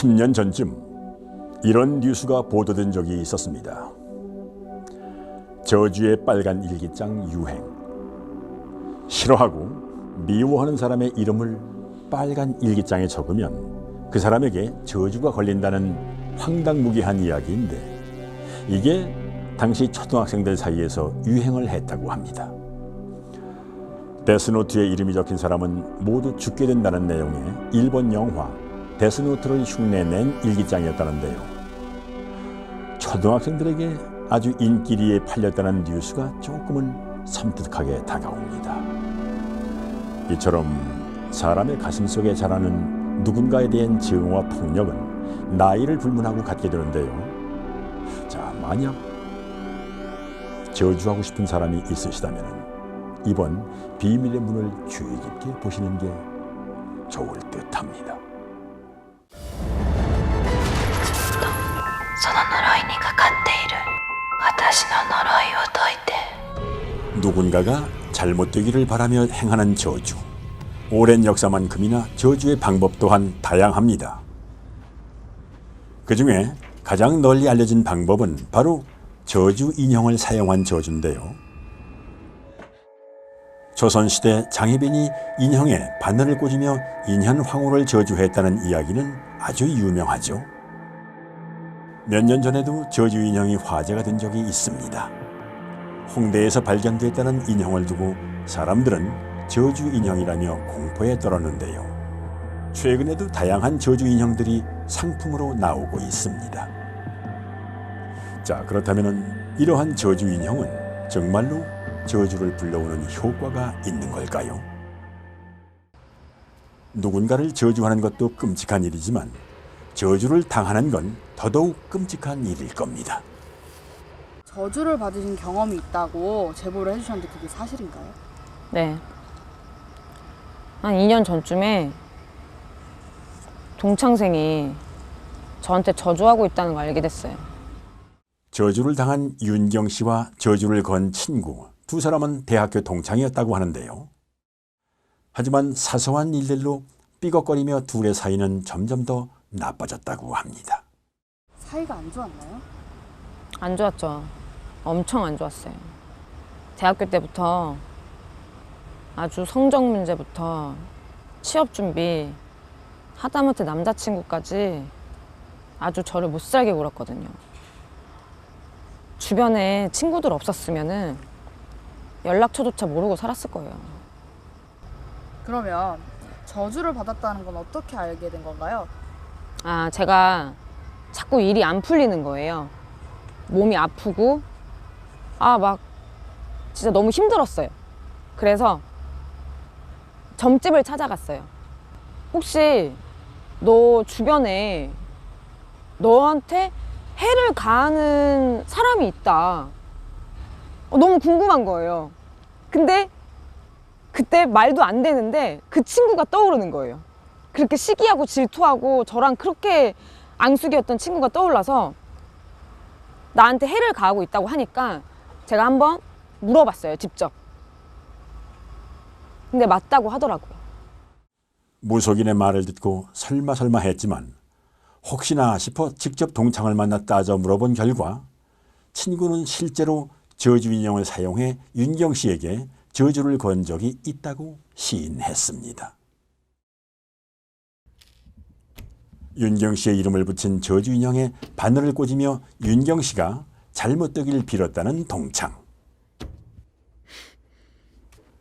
10년 전쯤 이런 뉴스가 보도된 적이 있었습니다. 저주의 빨간 일기장 유행. 싫어하고 미워하는 사람의 이름을 빨간 일기장에 적으면 그 사람에게 저주가 걸린다는 황당무계한 이야기인데, 이게 당시 초등학생들 사이에서 유행을 했다고 합니다. 데스노트에 이름이 적힌 사람은 모두 죽게 된다는 내용의 일본 영화 데스노트를 흉내낸 일기장이었다는데요. 초등학생들에게 아주 인기리에 팔렸다는 뉴스가 조금은 섬뜩하게 다가옵니다. 이처럼 사람의 가슴속에 자라는 누군가에 대한 증오와 폭력은 나이를 불문하고 갖게 되는데요. 자, 만약 저주하고 싶은 사람이 있으시다면 이번 비밀의 문을 주의 깊게 보시는 게 좋을 듯합니다. その呪いにかかっている私の呪いを解いて 누군가가 잘못되기를 바라며 행하는 저주. 오랜 역사만큼이나 저주의 방법 또한 다양합니다. 그 중에 가장 널리 알려진 방법은 바로 저주 인형을 사용한 저주인데요. 조선시대 장혜빈이 인형에 바늘을 꽂으며 인현황후를 저주했다는 이야기는 아주 유명하죠. 몇 년 전에도 저주 인형이 화제가 된 적이 있습니다. 홍대에서 발견됐다는 인형을 두고 사람들은 저주 인형이라며 공포에 떨었는데요. 최근에도 다양한 저주 인형들이 상품으로 나오고 있습니다. 자, 그렇다면 이러한 저주 인형은 정말로 저주를 불러오는 효과가 있는 걸까요? 누군가를 저주하는 것도 끔찍한 일이지만 저주를 당하는 건 더더욱 끔찍한 일일 겁니다. 저주를 받으신 경험이 있다고 제보를 해주셨는데 그게 사실인가요? 네. 한 2년 전쯤에 동창생이 저한테 저주하고 있다는 걸 알게 됐어요. 저주를 당한 윤경 씨와 저주를 건 친구 두 사람은 대학교 동창이었다고 하는데요. 하지만 사소한 일들로 삐걱거리며 둘의 사이는 점점 더 나빠졌다고 합니다. 사이가 안 좋았나요? 안 좋았죠. 엄청 안 좋았어요. 대학교 때부터 아주 성적 문제부터 취업 준비, 하다못해 남자친구까지 아주 저를 못살게 굴었거든요. 주변에 친구들 없었으면은 연락처조차 모르고 살았을 거예요. 그러면 저주를 받았다는 건 어떻게 알게 된 건가요? 아, 제가 자꾸 일이 안 풀리는 거예요. 몸이 아프고, 막 진짜 너무 힘들었어요. 그래서 점집을 찾아갔어요. 혹시 너 주변에 너한테 해를 가하는 사람이 있다. 너무 궁금한 거예요. 근데 그때 말도 안 되는데 그 친구가 떠오르는 거예요. 그렇게 시기하고 질투하고 저랑 그렇게 앙숙이었던 친구가 떠올라서 나한테 해를 가하고 있다고 하니까 제가 한번 물어봤어요, 직접. 근데 맞다고 하더라고요. 무속인의 말을 듣고 설마 했지만 혹시나 싶어 직접 동창을 만나 따져 물어본 결과 친구는 실제로 저주 인형을 사용해 윤경 씨에게 저주를 건 적이 있다고 시인했습니다. 윤경 씨의 이름을 붙인 저주 인형에 바늘을 꽂으며 윤경 씨가 잘못되길 빌었다는 동창.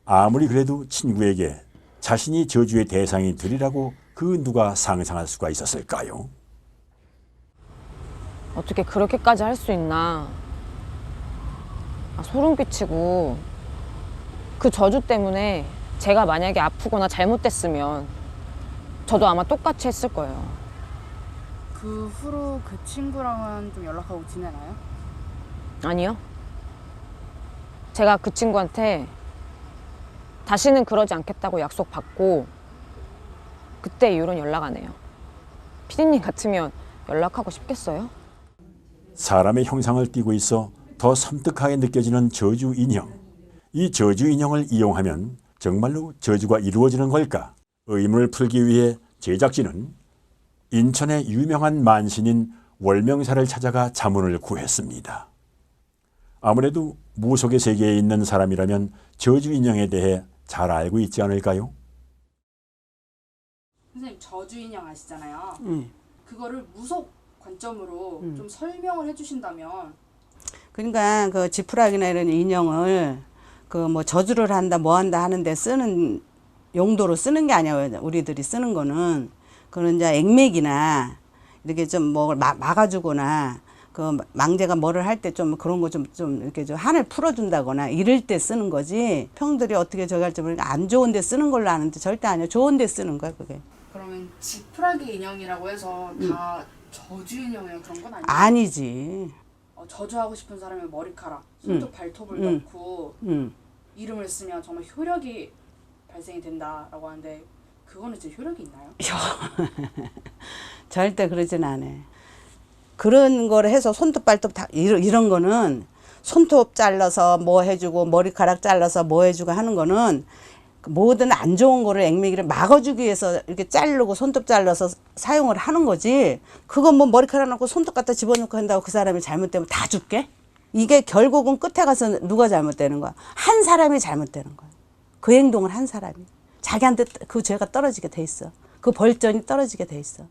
아무리 그래도 친구에게 자신이 저주의 대상이 되리라고 그 누가 상상할 수가 있었을까요? 어떻게 그렇게까지 할 수 있나. 소름 끼치고 그 저주 때문에 제가 만약에 아프거나 잘못됐으면 저도 아마 똑같이 했을 거예요. 그 후로 그 친구랑은 좀 연락하고 지내나요? 아니요. 제가 그 친구한테 다시는 그러지 않겠다고 약속받고 그때 이후로는 연락 안 해요. 피디님 같으면 연락하고 싶겠어요? 사람의 형상을 띠고 있어 더 섬뜩하게 느껴지는 저주 인형. 이 저주 인형을 이용하면 정말로 저주가 이루어지는 걸까? 의문을 풀기 위해 제작진은 인천의 유명한 만신인 월명사를 찾아가 자문을 구했습니다. 아무래도 무속의 세계에 있는 사람이라면 저주 인형에 대해 잘 알고 있지 않을까요? 선생님 저주 인형 아시잖아요. 그거를 무속 관점으로 좀 설명을 해주신다면. 그러니까 그 지푸라기나 이런 인형을 그 뭐 저주를 한다 뭐 한다 하는데 쓰는 용도로 쓰는 게 아니에요. 우리들이 쓰는 거는 그런 이제 액맥이나 이렇게 좀 뭐 막아주거나 그 망제가 뭐를 할 때 좀 그런 거 좀 이렇게 좀 한을 풀어준다거나 이럴 때 쓰는 거지. 평들이 어떻게 저기 할지 모르니까 안 좋은 데 쓰는 걸로 아는데 절대 아니에요. 좋은 데 쓰는 거야 그게. 그러면 지푸라기 인형이라고 해서 다 저주 인형이나 그런 건 아니에요? 아니지. 저주하고 싶은 사람의 머리카락, 손톱 발톱을 넣고 이름을 쓰면 정말 효력이 발생이 된다라고 하는데 그거는 진짜 효력이 있나요? 절대 그러진 않아. 그런 걸 해서 손톱 발톱 다 이런 거는 손톱 잘라서 뭐 해주고 머리카락 잘라서 뭐 해주고 하는 거는 모든 안 좋은 거를 액맥이를 막아주기 위해서 이렇게 자르고 손톱 잘라서 사용을 하는 거지. 그건 뭐 머리카락 넣고 손톱 갖다 집어넣고 한다고 그 사람이 잘못되면 다 죽게? 이게 결국은 끝에 가서 누가 잘못되는 거야? 한 사람이 잘못되는 거야. 그 행동을 한 사람이. 자기한테 그 죄가 떨어지게 돼 있어. 그 벌전이 떨어지게 돼 있어.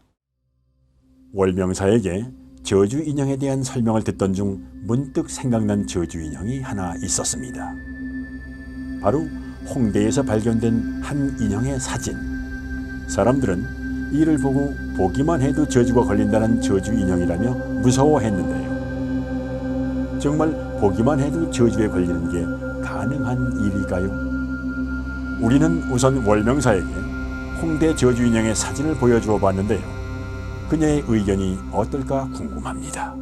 월명사에게 저주 인형에 대한 설명을 듣던 중 문득 생각난 저주 인형이 하나 있었습니다. 바로 홍대에서 발견된 한 인형의 사진. 사람들은 이를 보고 보기만 해도 저주가 걸린다는 저주 인형이라며 무서워했는데요. 정말 보기만 해도 저주에 걸리는 게 가능한 일일까요? 우리는 우선 월명사에게 홍대 저주 인형의 사진을 보여주어 봤는데요. 그녀의 의견이 어떨까 궁금합니다.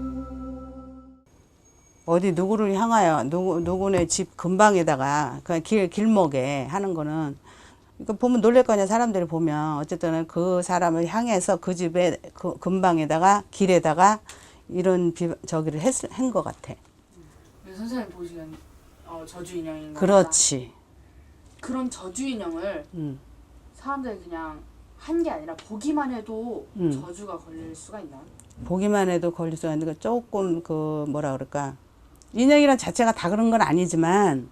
어디 누구를 향하여 누구네 집 근방에다가 그 길목에 하는 거는 이거 보면 놀랄 거냐. 사람들이 보면 어쨌든 그 사람을 향해서 그 집에 그 근방에다가 길에다가 이런 저기를 한 것 같아. 선생님 보시기엔 저주 인형인 거 그렇지. 그런 저주 인형을 사람들이 그냥 한 게 아니라 보기만 해도 저주가 걸릴 수가 있나요? 보기만 해도 걸릴 수가 있는데 조금 그 뭐라 그럴까. 인형이란 자체가 다 그런 건 아니지만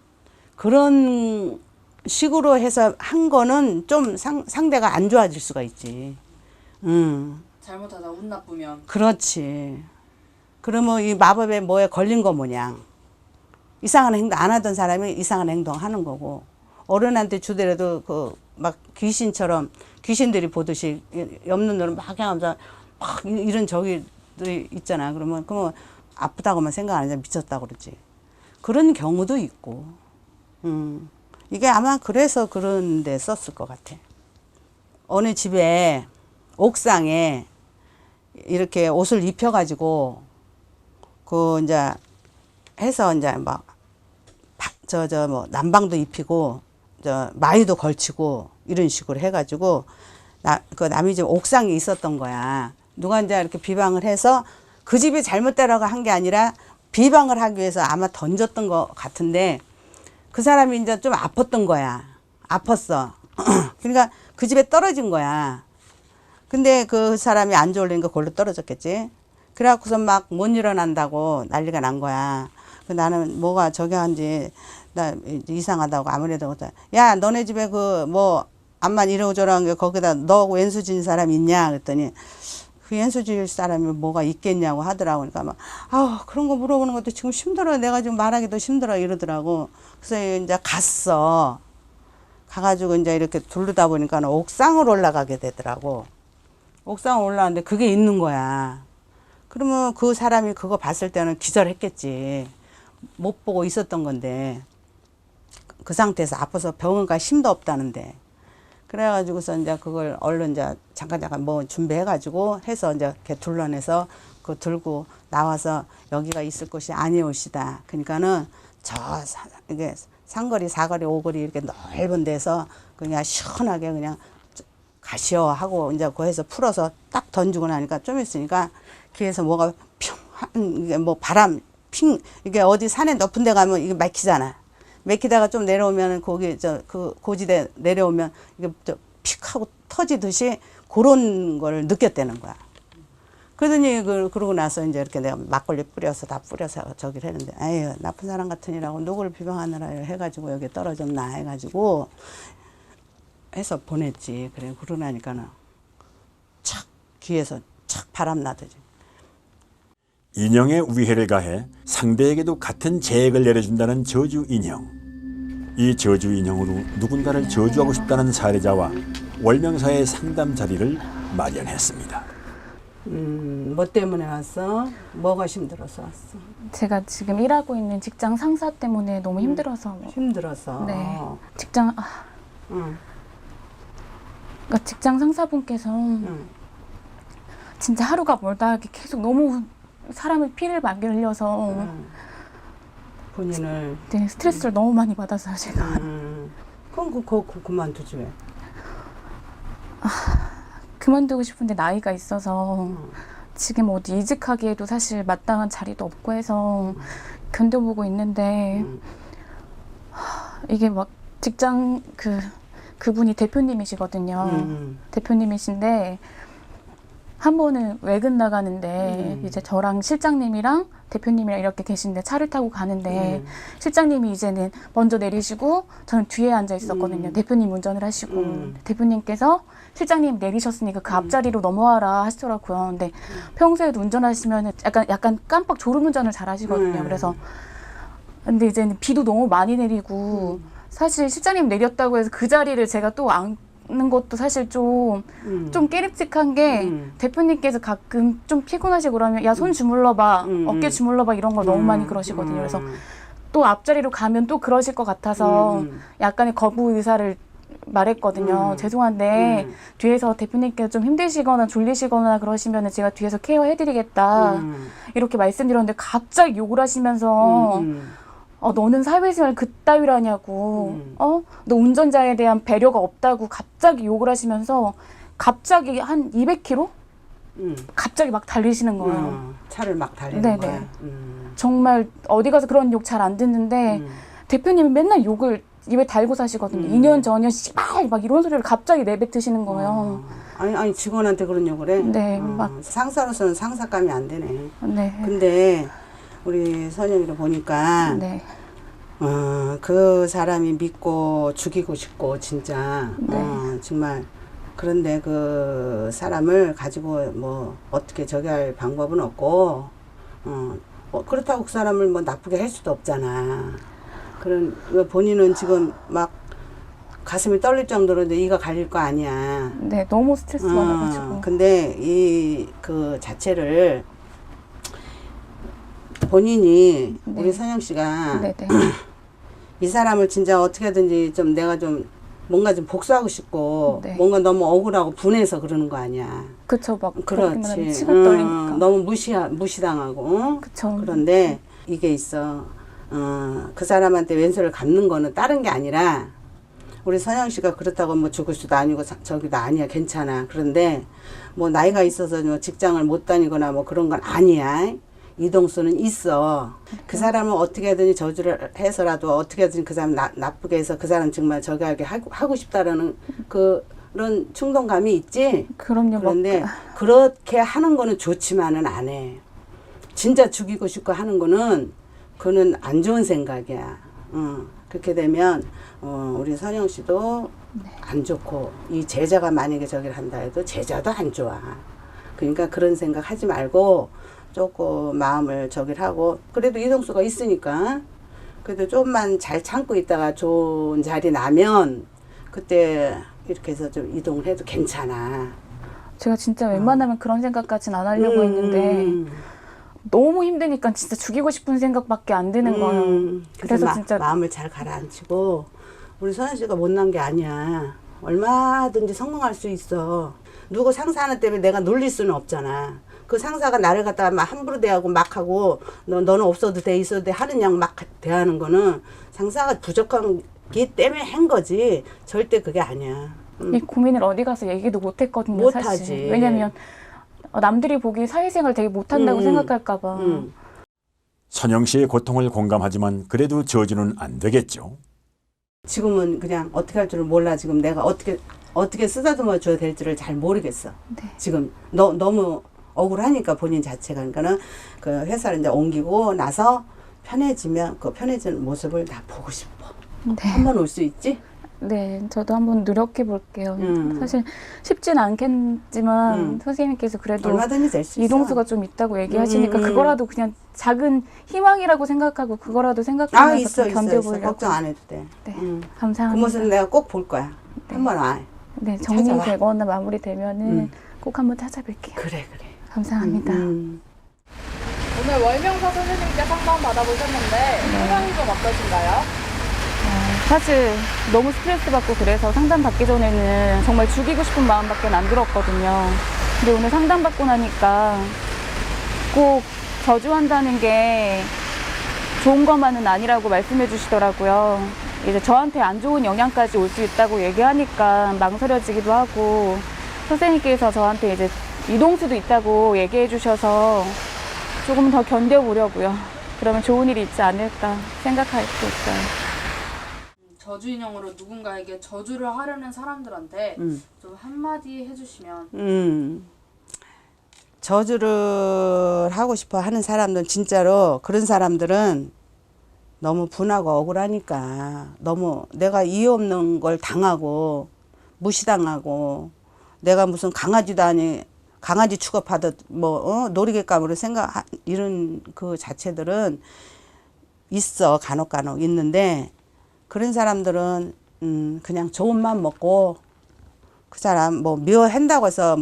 그런 식으로 해서 한 거는 좀 상대가 안 좋아질 수가 있지. 잘못하다 운 나쁘면. 그렇지. 그러면 이 마법에 뭐에 걸린 거 모양. 이상한 행동 안 하던 사람이 이상한 행동 하는 거고 어른한테 주더라도 그 막 귀신처럼 귀신들이 보듯이 옆 눈으로 막 향하면서 막 이런 저기들이 있잖아. 그러면 아프다고만 생각 안 하자 미쳤다고 그러지. 그런 경우도 있고. 이게 아마 그래서 그런 데 썼을 것 같아. 어느 집에 옥상에 이렇게 옷을 입혀가지고 그 이제 해서 이제 막 뭐 난방도 입히고 저 마이도 걸치고 이런 식으로 해가지고 그 남이 집 옥상에 있었던 거야. 누가 이제 이렇게 비방을 해서 그 집이 잘못되라고 한 게 아니라 비방을 하기 위해서 아마 던졌던 것 같은데 그 사람이 이제 좀 아팠던 거야. 아팠어. 그러니까 그 집에 떨어진 거야. 근데 그 사람이 안 좋으니까 골로 떨어졌겠지. 그래갖고서 막 못 일어난다고 난리가 난 거야. 나는 뭐가 저기 한지 나 이상하다고 아무래도 야 너네 집에 그 뭐 암만 이러저러한 게 거기다 너하고 왼수 진 사람 있냐 그랬더니 그 왼수 질 사람이 뭐가 있겠냐고 하더라고. 그러니까 막 아우 그런 거 물어보는 것도 지금 힘들어. 내가 지금 말하기도 힘들어 이러더라고. 그래서 이제 갔어. 가가지고 이제 이렇게 두르다 보니까 옥상으로 올라가게 되더라고. 옥상 올라왔는데 그게 있는 거야. 그러면 그 사람이 그거 봤을 때는 기절했겠지. 못 보고 있었던 건데 그 상태에서 아파서 병원 갈 힘도 없다는데 그래가지고서 이제 그걸 얼른 이제 잠깐 뭐 준비해가지고 해서 이제 이렇게 둘러내서 그거 들고 나와서 여기가 있을 곳이 아니오시다. 그러니까는 이게 상거리, 사거리, 오거리 이렇게 넓은 데서 그냥 시원하게 그냥 가시오 하고 이제 거기서 풀어서 딱 던지고 나니까 좀 있으니까 귀에서 뭐가 이게 뭐 바람 이게 어디 산에 높은 데 가면 이게 막히잖아. 막히다가 좀 내려오면 거기 그 고지대 내려오면 이게 픽 하고 터지듯이 그런 걸 느꼈다는 거야. 그러더니 그러고 나서 이제 이렇게 내가 막걸리 뿌려서 다 뿌려서 저기를 했는데, 아유 나쁜 사람 같으니라고 누구를 비방하느라 해가지고 여기 떨어졌나 해가지고 해서 보냈지. 그래 그러고 나니까는 착 귀에서 착 바람 나더지. 인형에 위해를 가해 상대에게도 같은 재액을 내려준다는 저주 인형. 이 저주 인형으로 누군가를 저주하고 싶다는 사례자와 월명사의 상담 자리를 마련했습니다. 뭐 때문에 왔어? 뭐가 힘들어서 왔어? 제가 지금 일하고 있는 직장 상사 때문에 너무 힘들어서. 힘들어서. 네. 응. 그러니까 직장 상사분께서 진짜 하루가 멀다 하게 계속 너무 사람의 피를 많이 흘려서 본인을. 네, 스트레스를 너무 많이 받아서 제가 그럼 그거 그만두지 왜? 그만두고 싶은데 나이가 있어서 지금 어디 이직하기에도 사실 마땅한 자리도 없고 해서 견뎌보고 있는데 이게 막 직장 그분이 대표님이시거든요. 대표님이신데 한 번은 외근 나가는데 이제 저랑 실장님이랑 대표님이랑 이렇게 계신데 차를 타고 가는데 실장님이 이제는 먼저 내리시고 저는 뒤에 앉아 있었거든요. 대표님 운전을 하시고 대표님께서 실장님 내리셨으니까 그 앞자리로 넘어와라 하시더라고요. 근데 평소에도 운전하시면 약간 깜빡 졸음운전을 잘 하시거든요. 그래서 근데 이제는 비도 너무 많이 내리고 사실 실장님 내렸다고 해서 그 자리를 제가 또 앉는 것도 사실 좀 깨름직한 게 대표님께서 가끔 좀 피곤하시고 그러면 야 손 주물러봐 어깨 주물러봐 이런 걸 너무 많이 그러시거든요. 그래서 또 앞자리로 가면 또 그러실 것 같아서 약간의 거부 의사를 말했거든요. 죄송한데 뒤에서 대표님께서 좀 힘드시거나 졸리시거나 그러시면 제가 뒤에서 케어해드리겠다 이렇게 말씀드렸는데 갑자기 욕을 하시면서 너는 사회생활 그따위로 하냐고 너 운전자에 대한 배려가 없다고 갑자기 욕을 하시면서 갑자기 한 200km? 갑자기 막 달리시는 거예요. 차를 막 달리는 네네. 거야. 정말 어디 가서 그런 욕 잘 안 듣는데 대표님이 맨날 욕을 입에 달고 사시거든요. 2년 전이면 씨발 막 이런 소리를 갑자기 내뱉으시는 거예요. 아니 직원한테 그런 욕을 해? 네, 막. 상사로서는 상사감이 안 되네. 네. 근데 우리 선영이를 보니까 네. 그 사람이 믿고 죽이고 싶고 진짜 정말 그런데 그 사람을 가지고 뭐 어떻게 저기 할 방법은 없고 그렇다고 그 사람을 뭐 나쁘게 할 수도 없잖아. 그런 본인은 지금 막 가슴이 떨릴 정도로 이가 갈릴 거 아니야. 네, 너무 스트레스 받아가지고. 근데 이 그 자체를 본인이 네. 우리 선영 씨가 네네. 이 사람을 진짜 어떻게든지 좀 내가 좀 뭔가 좀 복수하고 싶고 네. 뭔가 너무 억울하고 분해서 그러는 거 아니야. 그쵸, 막 그렇게만 하면 그렇지. 치가 떨리니까. 너무 무시당하고. 응? 그쵸. 그런데 이게 있어. 그 사람한테 왼손을 갚는 거는 다른 게 아니라 우리 선영 씨가 그렇다고 뭐 죽을 수도 아니고 저기도 아니야. 괜찮아. 그런데 뭐 나이가 있어서 뭐 직장을 못 다니거나 뭐 그런 건 아니야. 이동수는 있어. 그 사람은 어떻게 하든지 저주를 해서라도 어떻게 하든지 그 사람 나쁘게 해서 그 사람 정말 저기 하고 싶다라는 그런 충동감이 있지. 그럼요. 그런데 그렇게 하는 거는 좋지만은 안 해. 진짜 죽이고 싶고 하는 거는 그거는 안 좋은 생각이야. 그렇게 되면 우리 선영 씨도 안 좋고 이 제자가 만약에 저기를 한다 해도 제자도 안 좋아. 그러니까 그런 생각 하지 말고 조금 마음을 저기를 하고 그래도 이동수가 있으니까 그래도 좀만 잘 참고 있다가 좋은 자리 나면 그때 이렇게 해서 좀 이동을 해도 괜찮아. 제가 진짜 웬만하면 그런 생각까지는 안 하려고 했는데 너무 힘드니까 진짜 죽이고 싶은 생각밖에 안 드는 거예요. 그래서 진짜 마음을 잘 가라앉히고 우리 선현 씨가 못난 게 아니야. 얼마든지 성공할 수 있어. 누구 상사 하나 때문에 내가 놀릴 수는 없잖아. 그 상사가 나를 갖다가 막 함부로 대하고 막 하고 너는 없어도 돼 있어도 돼 하는 양 막 대하는 거는 상사가 부족한 게 때문에 한 거지 절대 그게 아니야. 이 고민을 어디 가서 얘기도 못 했거든요. 못 사실. 하지. 왜냐면 남들이 보기 사회생활 되게 못한다고 생각할까 봐. 선영 씨의 고통을 공감하지만 그래도 저주는 안 되겠죠. 지금은 그냥 어떻게 할 줄을 몰라. 지금 내가 어떻게 어떻게 쓰다듬어 줘야 될지를 잘 모르겠어. 네. 지금 너무 억울하니까 본인 자체가. 그러니까는 그 회사를 이제 옮기고 나서 편해지면 그 편해지는 모습을 다 보고 싶어. 네. 한번 올 수 있지? 네, 저도 한번 노력해 볼게요. 음. 사실 쉽진 않겠지만 선생님께서 그래도 얼마든지 될 수 있어. 이동수가 좀 있다고 얘기하시니까 음. 그거라도 그냥 작은 희망이라고 생각하고 그거라도 생각하면서 있어, 좀 있어. 견뎌보려고. 걱정 안 해도 돼. 네, 그 감사합니다. 모습 내가 꼭 볼 거야. 한번 와. 네, 찾아와. 정리되거나 마무리되면은 꼭 한번 찾아뵐게요. 그래. 감사합니다. 오늘 월명사 선생님께 상담 받아보셨는데 소감이 좀 어떠신가요? 사실 너무 스트레스 받고 그래서 상담 받기 전에는 정말 죽이고 싶은 마음밖에 안 들었거든요. 근데 오늘 상담 받고 나니까 꼭 저주한다는 게 좋은 것만은 아니라고 말씀해 주시더라고요. 이제 저한테 안 좋은 영향까지 올 수 있다고 얘기하니까 망설여지기도 하고, 선생님께서 저한테 이제 이동수도 있다고 얘기해 주셔서 조금 더 견뎌보려고요. 그러면 좋은 일이 있지 않을까 생각할 수 있어요. 저주 인형으로 누군가에게 저주를 하려는 사람들한테 좀 한마디 해주시면. 저주를 하고 싶어 하는 사람들은 진짜로 그런 사람들은 너무 분하고 억울하니까 너무 내가 이유 없는 걸 당하고 무시당하고 내가 무슨 강아지도 아니 강아지 취급하듯 놀이개감으로 이런 그 자체들은 있어. 간혹 있는데 그런 사람들은 그냥 좋은 맘 먹고 그 사람 미워한다고 해서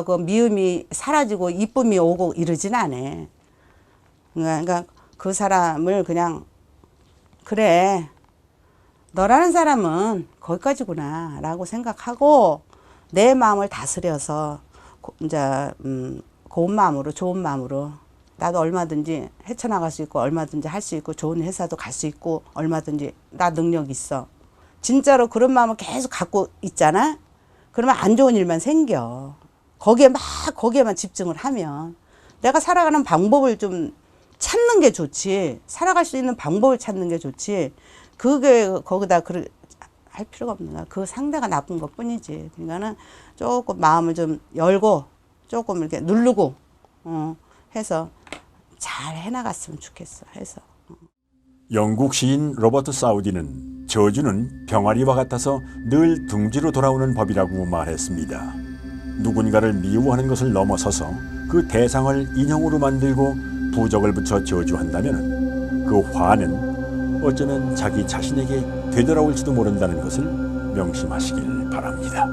그 미움이 사라지고 이쁨이 오고 이러진 않아. 그러니까 그 사람을 그냥 그래 너라는 사람은 거기까지구나 라고 생각하고 내 마음을 다스려서 이제 고운 마음으로 좋은 마음으로 나도 얼마든지 헤쳐나갈 수 있고 얼마든지 할 수 있고 좋은 회사도 갈 수 있고 얼마든지 나 능력 있어. 진짜로 그런 마음을 계속 갖고 있잖아. 그러면 안 좋은 일만 생겨. 거기에만 집중을 하면 내가 살아가는 방법을 좀 찾는 게 좋지. 살아갈 수 있는 방법을 찾는 게 좋지. 그게 거기다 할 필요가 없는 거야. 그 상대가 나쁜 것 뿐이지. 그러니까는 조금 마음을 좀 열고 조금 이렇게 누르고 해서 잘 해나갔으면 좋겠어. 해서. 영국 시인 로버트 사우디는 저주는 병아리와 같아서 늘 둥지로 돌아오는 법이라고 말했습니다. 누군가를 미워하는 것을 넘어서서 그 대상을 인형으로 만들고 부적을 붙여 저주한다면 그 화는 어쩌면 자기 자신에게 되돌아올지도 모른다는 것을 명심하시길 바랍니다.